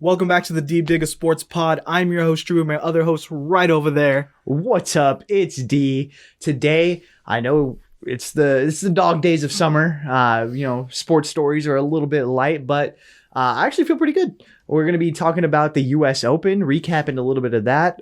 Welcome back to the Deep Dig of Sports Pod. I'm your host, Drew, and my other host right over there. What's up? It's D. Today, I know it's the dog days of summer. Sports stories are a little bit light, but I actually feel pretty good. We're going to be talking about the U.S. Open, recapping a little bit of that.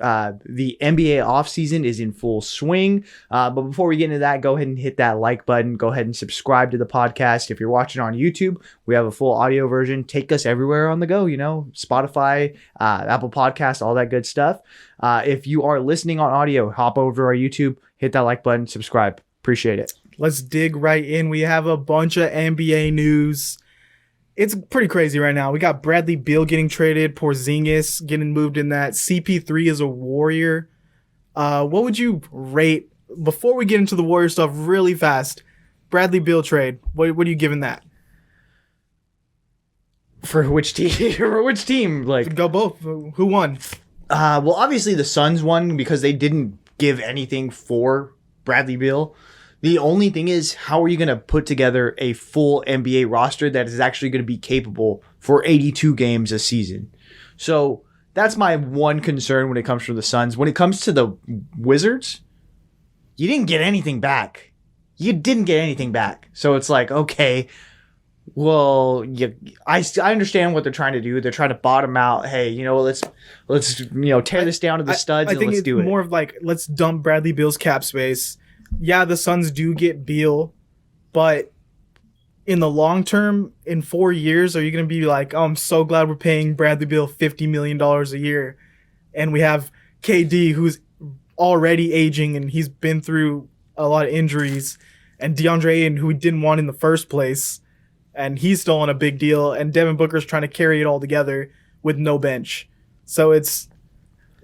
The NBA offseason is in full swing. But before we get into that, go ahead and hit that like button. Go ahead and subscribe to the podcast. If you're watching on YouTube, we have a full audio version. Take us everywhere on the go, Spotify, Apple Podcasts, all that good stuff. If you are listening on audio, hop over to our YouTube, hit that like button, subscribe. Appreciate it. Let's dig right in. We have a bunch of NBA news. It's pretty crazy right now. We got Bradley Beal getting traded, Podziemski getting moved in that. CP3 is a Warrior. What would you rate, before we get into the Warrior stuff really fast, Bradley Beal trade? What are you giving that? For which team? For which team? Go both. Who won? Well, obviously the Suns won because they didn't give anything for Bradley Beal. The only thing is, how are you going to put together a full NBA roster that is actually going to be capable for 82 games a season? So that's my one concern when it comes to the Suns. When it comes to the Wizards, you didn't get anything back. So it's like, okay, well, I understand what they're trying to do. They're trying to bottom out. Hey, let's tear this down to the studs and let's do it. More of like, let's dump Bradley Beal's cap space. Yeah, the Suns do get Beal, but in the long term, in 4 years, are you going to be like, oh, I'm so glad we're paying Bradley Beal $50 million a year, and we have KD, who's already aging, and he's been through a lot of injuries, and DeAndre Ayton, who we didn't want in the first place, and he's still on a big deal, and Devin Booker's trying to carry it all together with no bench. So it's...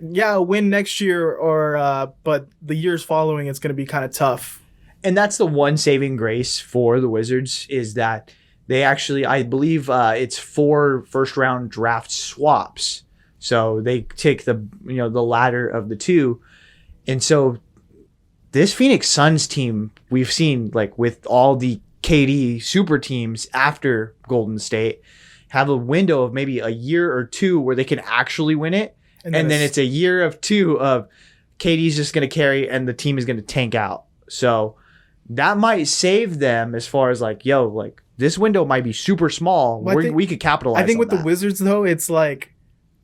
yeah, a win next year, but the years following, it's going to be kind of tough. And that's the one saving grace for the Wizards, is that they actually, I believe it's 4 first-round draft swaps. So they take the latter of the two. And so this Phoenix Suns team, we've seen, like, with all the KD super teams after Golden State, have a window of maybe a year or two where they can actually win it. And then it's a year of 2 of KD's just going to carry and the team is going to tank out. So that might save them as far as this window might be super small. Well, we could capitalize on I think with that. the Wizards, though, it's like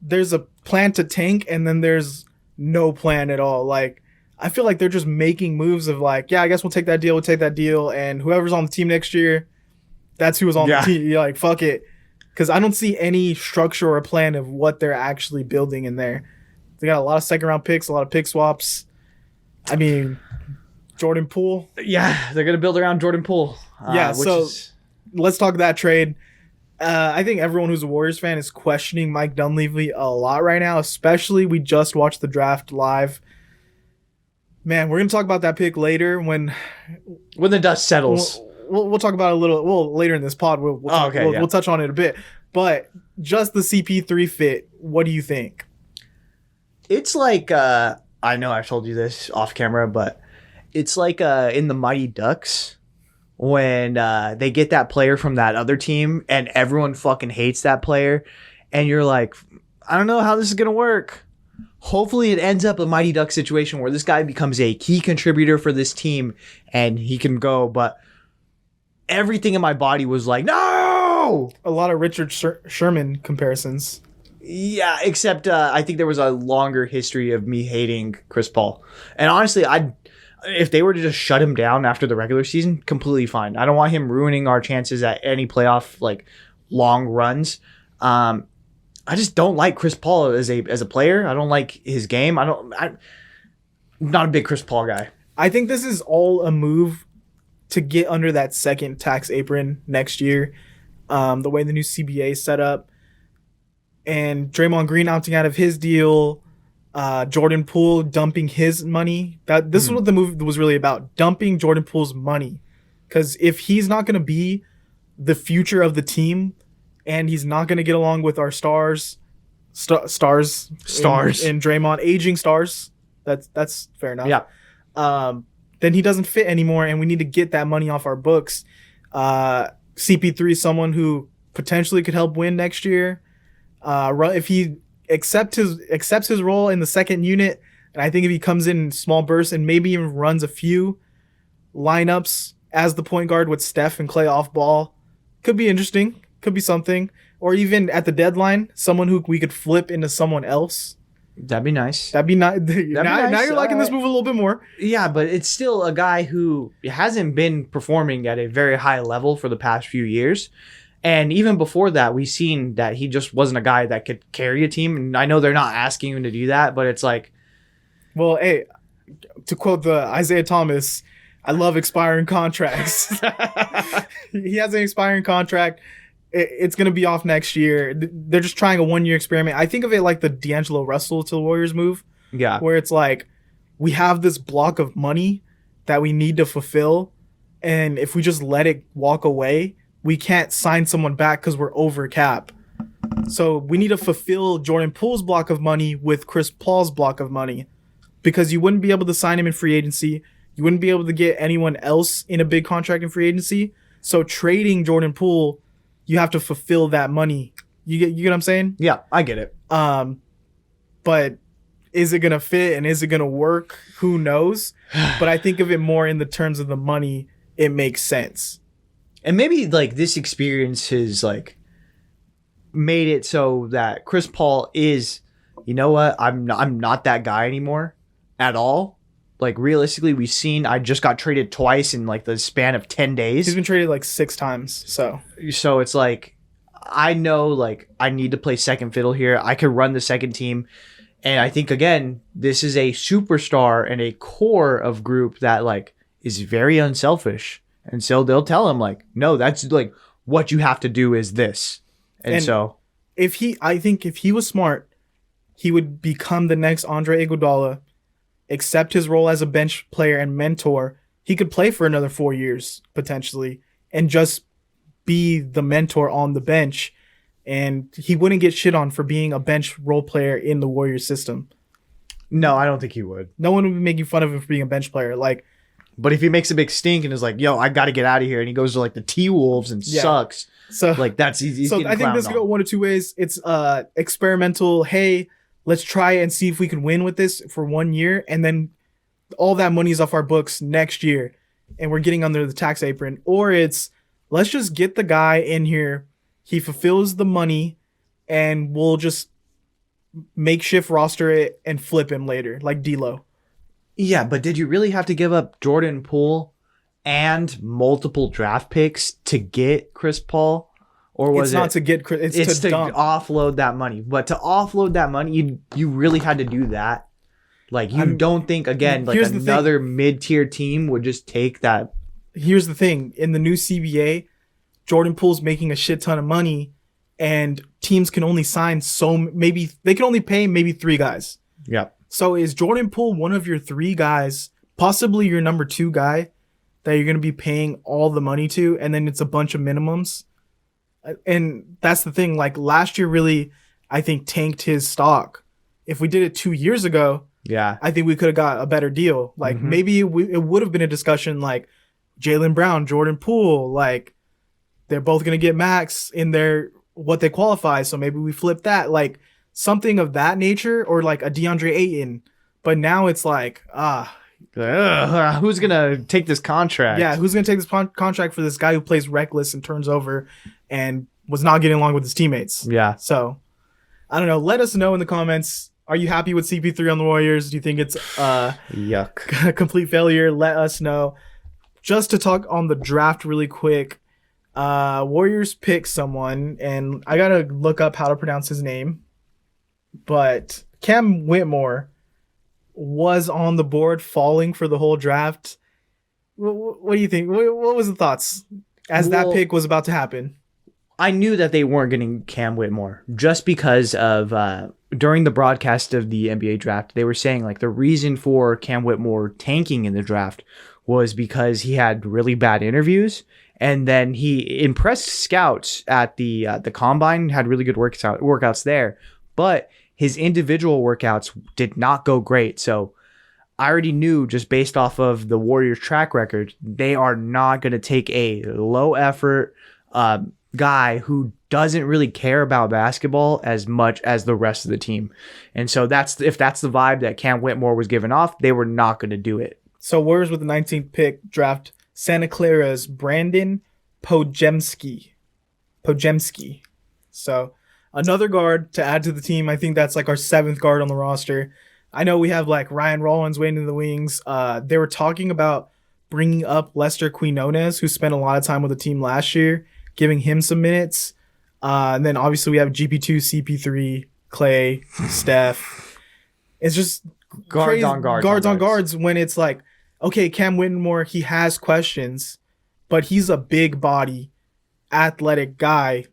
there's a plan to tank and then there's no plan at all. Like, I feel like they're just making moves of like, yeah, I guess we'll take that deal. And whoever's on the team next year, that's who was on the team. You're like, fuck it. Because I don't see any structure or plan of what they're actually building in there. They got a lot of second-round picks, a lot of pick swaps. I mean, Jordan Poole. Yeah, they're going to build around Jordan Poole. Let's talk that trade. I think everyone who's a Warriors fan is questioning Mike Dunleavy a lot right now, especially we just watched the draft live. Man, we're going to talk about that pick later when the dust settles. We'll talk about it a little later in this pod. We'll touch on it a bit. But just the CP3 fit, what do you think? It's like, I know I've told you this off camera, but it's like in the Mighty Ducks when they get that player from that other team and everyone fucking hates that player. And you're like, I don't know how this is going to work. Hopefully it ends up a Mighty Ducks situation where this guy becomes a key contributor for this team and he can go, but everything in my body was like, no! A lot of Richard Sherman comparisons. Yeah, except I think there was a longer history of me hating Chris Paul. And honestly, if they were to just shut him down after the regular season, completely fine. I don't want him ruining our chances at any playoff long runs. I just don't like Chris Paul as a player. I don't like his game. I'm not a big Chris Paul guy. I think this is all a move to get under that second tax apron next year. The way the new CBA is set up, and Draymond Green opting out of his deal, Jordan Poole dumping his money. This is what the move was really about, dumping Jordan Poole's money. Because if he's not going to be the future of the team, and he's not going to get along with our stars in Draymond, aging stars, that's fair enough. Yeah. Then he doesn't fit anymore, and we need to get that money off our books. CP3 is someone who potentially could help win next year. If he accepts his role in the second unit, and I think if he comes in small bursts and maybe even runs a few lineups as the point guard with Steph and Clay off ball, could be interesting. Could be something. Or even at the deadline, someone who we could flip into someone else. That'd be nice. That'd be nice. Now you're liking this move a little bit more. Yeah, but it's still a guy who hasn't been performing at a very high level for the past few years. And even before that, we've seen that he just wasn't a guy that could carry a team. And I know they're not asking him to do that, but it's like... Well, hey, to quote the Isaiah Thomas, I love expiring contracts. He has an expiring contract. It's going to be off next year. They're just trying a 1-year experiment. I think of it like the D'Angelo Russell to the Warriors move. Yeah. Where it's like, we have this block of money that we need to fulfill. And if we just let it walk away, we can't sign someone back because we're over cap. So we need to fulfill Jordan Poole's block of money with Chris Paul's block of money. Because you wouldn't be able to sign him in free agency. You wouldn't be able to get anyone else in a big contract in free agency. So trading Jordan Poole, you have to fulfill that money. You get what I'm saying? Yeah, I get it. But is it going to fit and is it going to work? Who knows? But I think of it more in the terms of the money. It makes sense. And maybe like this experience has like made it so that Chris Paul is, you know what? I'm not that guy anymore at all. Like realistically, I just got traded twice in like the span of 10 days. He's been traded like 6 times. So it's like, I know like I need to play second fiddle here. I could run the second team. And I think again, this is a superstar and a core of group that like is very unselfish. And so they'll tell him like, no, that's like what you have to do is this. And so I think if he was smart, he would become the next Andre Iguodala, accept his role as a bench player and mentor. He could play for another 4 years potentially and just be the mentor on the bench. And he wouldn't get shit on for being a bench role player in the Warriors system. No, I don't think he would. No one would be making fun of him for being a bench player. But if he makes a big stink and is like, yo, I got to get out of here, and he goes to like the T-Wolves and sucks, so like that's easy. So I think this could go one of two ways. It's experimental. Hey, let's try and see if we can win with this for 1 year, and then all that money is off our books next year, and we're getting under the tax apron. Or it's let's just get the guy in here. He fulfills the money, and we'll just makeshift roster it and flip him later, like D'Lo. Yeah, but did you really have to give up Jordan Poole and multiple draft picks to get Chris Paul? Or was it's not to get Chris, it's to dump. Offload that money. But to offload that money, you really had to do that. Like you don't think again like another mid-tier team would just take that. Here's the thing. In the new CBA, Jordan Poole's making a shit ton of money and teams can only sign maybe they can only pay maybe 3 guys. Yeah. So is Jordan Poole one of your 3 guys, possibly your number 2 guy that you're going to be paying all the money to, and then it's a bunch of minimums? And that's the thing. Like last year really, I think, tanked his stock. If we did it 2 years ago, I think we could have got a better deal. Like maybe it would have been a discussion like Jaylen Brown, Jordan Poole, like they're both going to get max in their what they qualify. So maybe we flip that. Like something of that nature, or like a DeAndre Ayton. But now it's like, who's going to take this contract? Yeah, who's going to take this contract for this guy who plays reckless and turns over and was not getting along with his teammates? Yeah. So, I don't know. Let us know in the comments. Are you happy with CP3 on the Warriors? Do you think it's yuck, a complete failure? Let us know. Just to talk on the draft really quick, Warriors pick someone, and I got to look up how to pronounce his name. But Cam Whitmore was on the board falling for the whole draft. What do you think? What was the thoughts as that pick was about to happen? I knew that they weren't getting Cam Whitmore just because of during the broadcast of the NBA draft, they were saying like the reason for Cam Whitmore tanking in the draft was because he had really bad interviews. And then he impressed scouts at the combine, had really good workouts there. But his individual workouts did not go great. So I already knew, just based off of the Warriors track record, they are not going to take a low effort, guy who doesn't really care about basketball as much as the rest of the team. And so if that's the vibe that Cam Whitmore was giving off, they were not going to do it. So Warriors with the 19th pick draft Santa Clara's Brandin Podziemski. So another guard to add to the team. I think that's like our 7th guard on the roster. I know we have like Ryan Rollins waiting in the wings. They were talking about bringing up Lester Quinones, who spent a lot of time with the team last year, giving him some minutes. And then obviously we have GP2, CP3, Clay, Steph. It's just Guards on guards when it's like, okay, Cam Whitmore, he has questions, but he's a big body, athletic guy.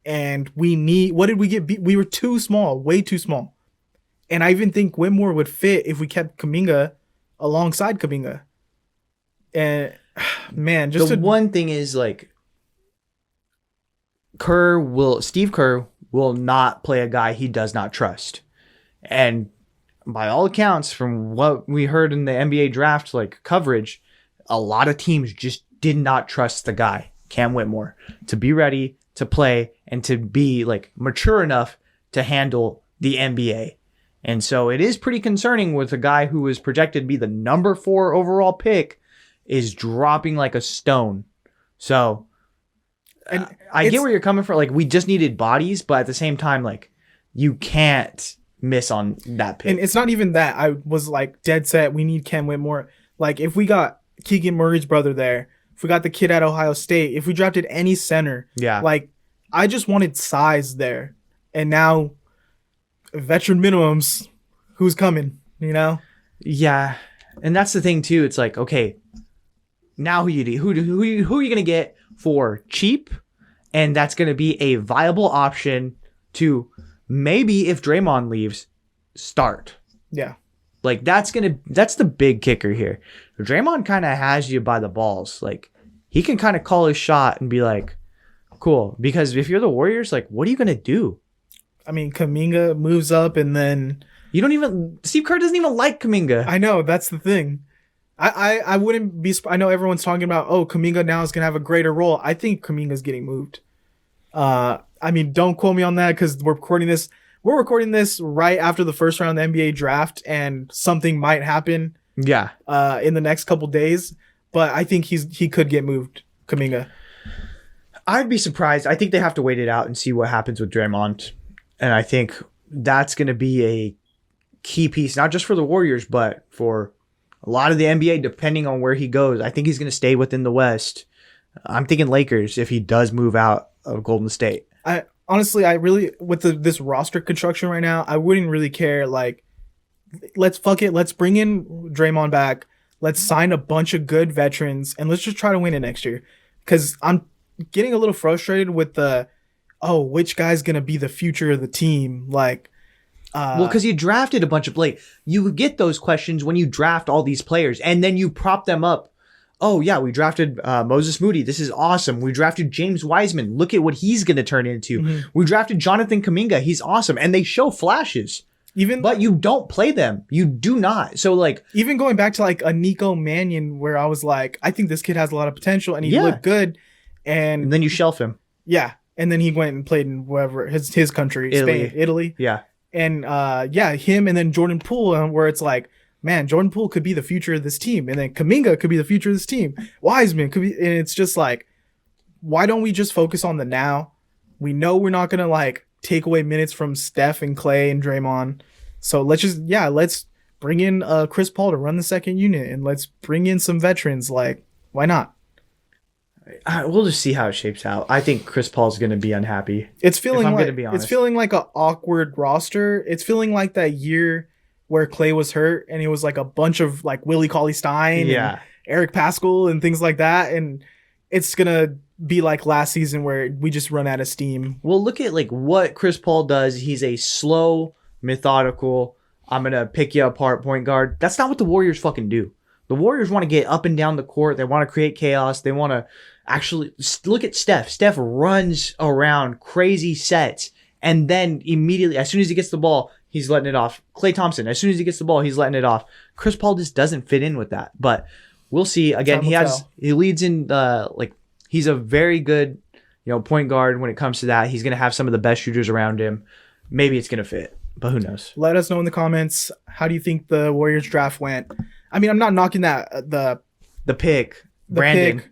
And what did we get? We were too small, way too small. And I even think Whitmore would fit if we kept Kuminga alongside Kuminga. And man, one thing is like, Steve Kerr will not play a guy he does not trust. And by all accounts, from what we heard in the NBA draft, like coverage, a lot of teams just did not trust the guy, Cam Whitmore, to be ready to play and to be like mature enough to handle the NBA. And so it is pretty concerning with a guy who is projected to be the number 4 overall pick is dropping like a stone. So I get where you're coming from. Like, we just needed bodies, but at the same time, like, you can't miss on that pick. And it's not even that. I was like dead set. We need Cam Whitmore. Like, if we got Keegan Murray's brother there, if we got the kid at Ohio State, if we drafted any center, like, I just wanted size there. And now, veteran minimums, who's coming, you know? Yeah. And that's the thing, too. It's like, okay, now who are you going to get for cheap? And that's going to be a viable option to maybe, if Draymond leaves, start. Yeah. Like, that's the big kicker here. Draymond kind of has you by the balls. Like, he can kind of call his shot and be like, cool. Because if you're the Warriors, like, what are you going to do? I mean, Kuminga moves up and then... Steve Kerr doesn't even like Kuminga. I know, that's the thing. I wouldn't be... I know everyone's talking about, Kuminga now is going to have a greater role. I think Kuminga's getting moved. I mean, don't quote me on that because we're recording this. We're recording this right after the first round of the NBA draft, and something might happen. Yeah. In the next couple days, but I think he could get moved, Kuminga. I'd be surprised. I think they have to wait it out and see what happens with Draymond, and I think that's going to be a key piece, not just for the Warriors, but for a lot of the NBA, depending on where he goes. I think he's going to stay within the West. I'm thinking Lakers if he does move out of Golden State. Honestly, with this roster construction right now, I wouldn't really care. Like, let's bring in Draymond back. Let's sign a bunch of good veterans, and let's just try to win it next year. Because I'm getting a little frustrated with which guy's going to be the future of the team? Like, well, because you drafted a bunch of you get those questions when you draft all these players, and then you prop them up. Oh, yeah, we drafted Moses Moody. This is awesome. We drafted James Wiseman. Look at what he's going to turn into. Mm-hmm. We drafted Jonathan Kuminga. He's awesome. And they show flashes. But you don't play them. You do not. So, like... Even going back to, like, a Nico Mannion, where I was like, I think this kid has a lot of potential, and he looked good. And then you shelf him. Yeah. And then he went and played in wherever, his country, Spain, Italy. Yeah. And, him and then Jordan Poole, where it's like, man, Jordan Poole could be the future of this team. And then Kuminga could be the future of this team. Wiseman could be. And it's just like, why don't we just focus on the now? We know we're not going to like take away minutes from Steph and Clay and Draymond. So let's bring in Chris Paul to run the second unit. And let's bring in some veterans. Like, why not? We'll just see how it shapes out. I think Chris Paul's going to be unhappy. It's feeling like an awkward roster. It's feeling like that year where Clay was hurt and it was like a bunch of like Willie Cauley-Stein and Eric Pascal and things like that. And it's going to be like last season where we just run out of steam. Well, look at like what Chris Paul does. He's a slow, methodical, I'm going to pick you apart point guard. That's not what the Warriors fucking do. The Warriors want to get up and down the court. They want to create chaos. They want to actually look at Steph. Steph runs around crazy sets. And then immediately, as soon as he gets the ball, he's letting it off. Klay Thompson, as soon as he gets the ball, he's letting it off. Chris Paul just doesn't fit in with that. But we'll see. Again, he leads in he's a very good point guard when it comes to that. He's going to have some of the best shooters around him. Maybe it's going to fit, but who knows? Let us know in the comments. How do you think the Warriors draft went? I mean, I'm not knocking the pick, Brandin.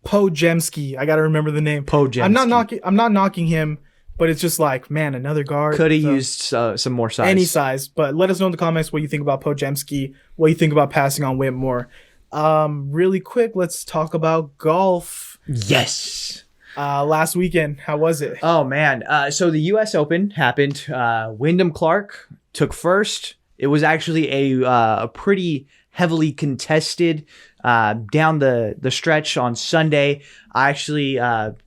Podziemski. I got to remember the name. Podziemski. I'm not knocking him, but it's just like, man, another guard. Could have used some more size. Any size. But let us know in the comments what you think about Podziemski, what you think about passing on Whitmore. Really quick, let's talk about golf. Yes. Last weekend, how was it? Oh, man. So the U.S. Open happened. Wyndham Clark took first. It was actually a pretty heavily contested down the stretch on Sunday. I actually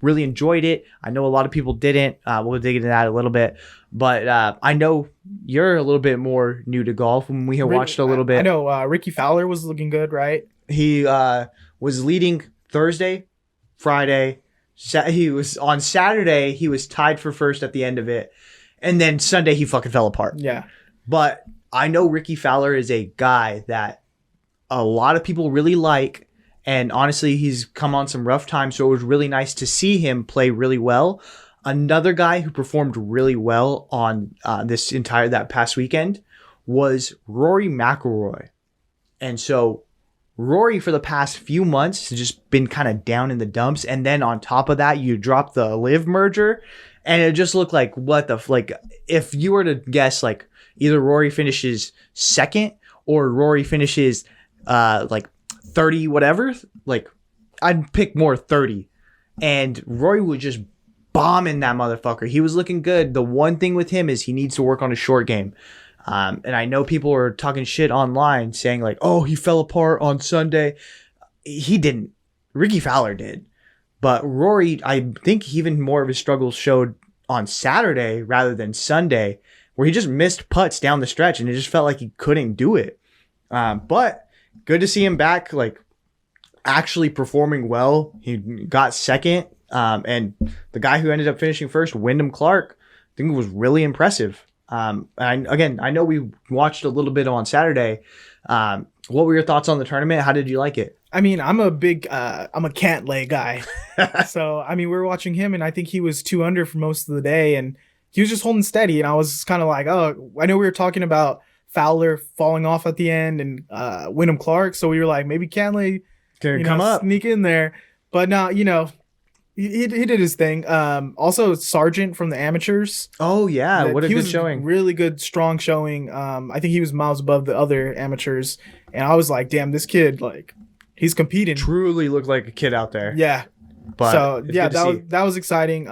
really enjoyed it. I know a lot of people didn't. We'll dig into that a little bit. But I know you're a little bit more new to golf when we had watched a little bit. I know Rickie Fowler was looking good, right? He was leading Thursday, Friday. He was on Saturday. He was tied for first at the end of it. And then Sunday, he fucking fell apart. Yeah. But I know Rickie Fowler is a guy that a lot of people really like. And honestly, he's come on some rough times. So it was really nice to see him play really well. Another guy who performed really well on that past weekend was Rory McIlroy. And so Rory for the past few months has just been kind of down in the dumps. And then on top of that, you drop the Live merger and it just looked like if you were to guess, like either Rory finishes second or Rory finishes 30, whatever, like I'd pick more 30. And Rory would just bomb in that motherfucker. He was looking good. The one thing with him is he needs to work on his short game. And I know people are talking shit online saying like, oh, he fell apart on Sunday. He didn't. Rickie Fowler did. But Rory, I think even more of his struggles showed on Saturday rather than Sunday, where he just missed putts down the stretch and it just felt like he couldn't do it. But good to see him back, like actually performing well. He got second. And the guy who ended up finishing first, Wyndham Clark, I think it was really impressive. And I know we watched a little bit on Saturday. What were your thoughts on the tournament? How did you like it? I mean, I'm a Cantlay guy. So, I mean, we were watching him and I think he was 2 under for most of the day and he was just holding steady. And I was kind of like, oh, I know we were talking about Fowler falling off at the end and Wyndham Clark. So we were like, maybe Cantlay can come up, sneak in there. But no, he did his thing. Also, Sargent from the amateurs. Oh, yeah. What a good showing. Really good, strong showing. I think he was miles above the other amateurs. And I was like, damn, this kid, like, he's competing. Truly looked like a kid out there. Yeah. But so, yeah, that was exciting.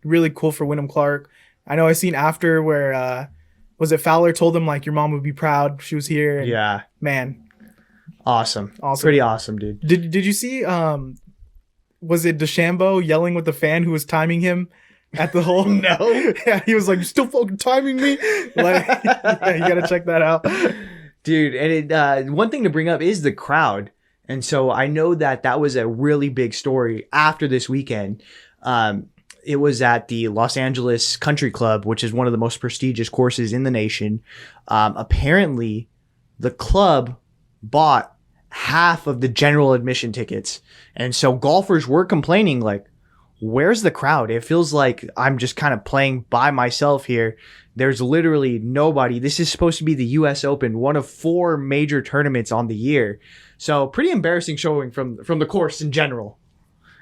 Really cool for Wyndham Clark. I know I seen after where, was it Fowler told him, like, your mom would be proud she was here. And, yeah. Man. Awesome. Pretty awesome, dude. Did you see... was it DeChambeau yelling with the fan who was timing him at the hole? No. Yeah, he was like, "You're still fucking timing me." Like, yeah, you gotta check that out, dude. And one thing to bring up is the crowd. And so I know that was a really big story after this weekend. It was at the Los Angeles Country Club, which is one of the most prestigious courses in the nation. Apparently, the club bought half of the general admission tickets. And so golfers were complaining like, where's the crowd? It feels like I'm just kind of playing by myself here. There's literally nobody. This is supposed to be the US Open, one of 4 major tournaments on the year. So pretty embarrassing showing from the course in general.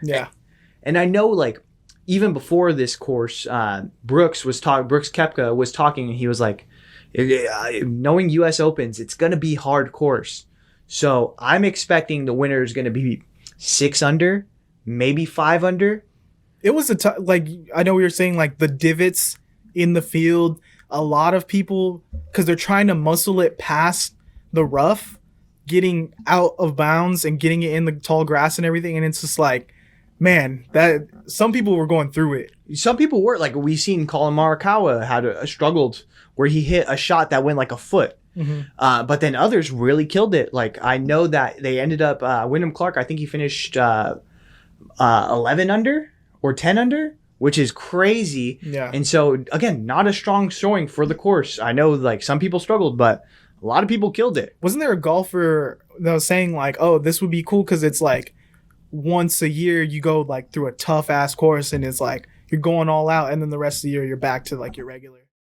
Yeah. And I know like even before this course, Brooks Koepka was talking and he was like, knowing US Opens, it's going to be hard course. So I'm expecting the winner is going to be 6 under, maybe 5 under. It was I know we were saying like the divots in the field. A lot of people, because they're trying to muscle it past the rough, getting out of bounds and getting it in the tall grass and everything. And it's just like, man, that some people were going through it. Some people were like, we seen Colin Morikawa had struggled where he hit a shot that went like a foot. Mm-hmm. But then others really killed it. Like I know that they ended up Wyndham Clark. I think he finished 11 under or 10 under, which is crazy. Yeah. And so again, not a strong showing for the course. I know like some people struggled, but a lot of people killed it. Wasn't there a golfer that was saying like, oh, this would be cool because it's like once a year you go like through a tough ass course and it's like you're going all out, and then the rest of the year you're back to like your regular.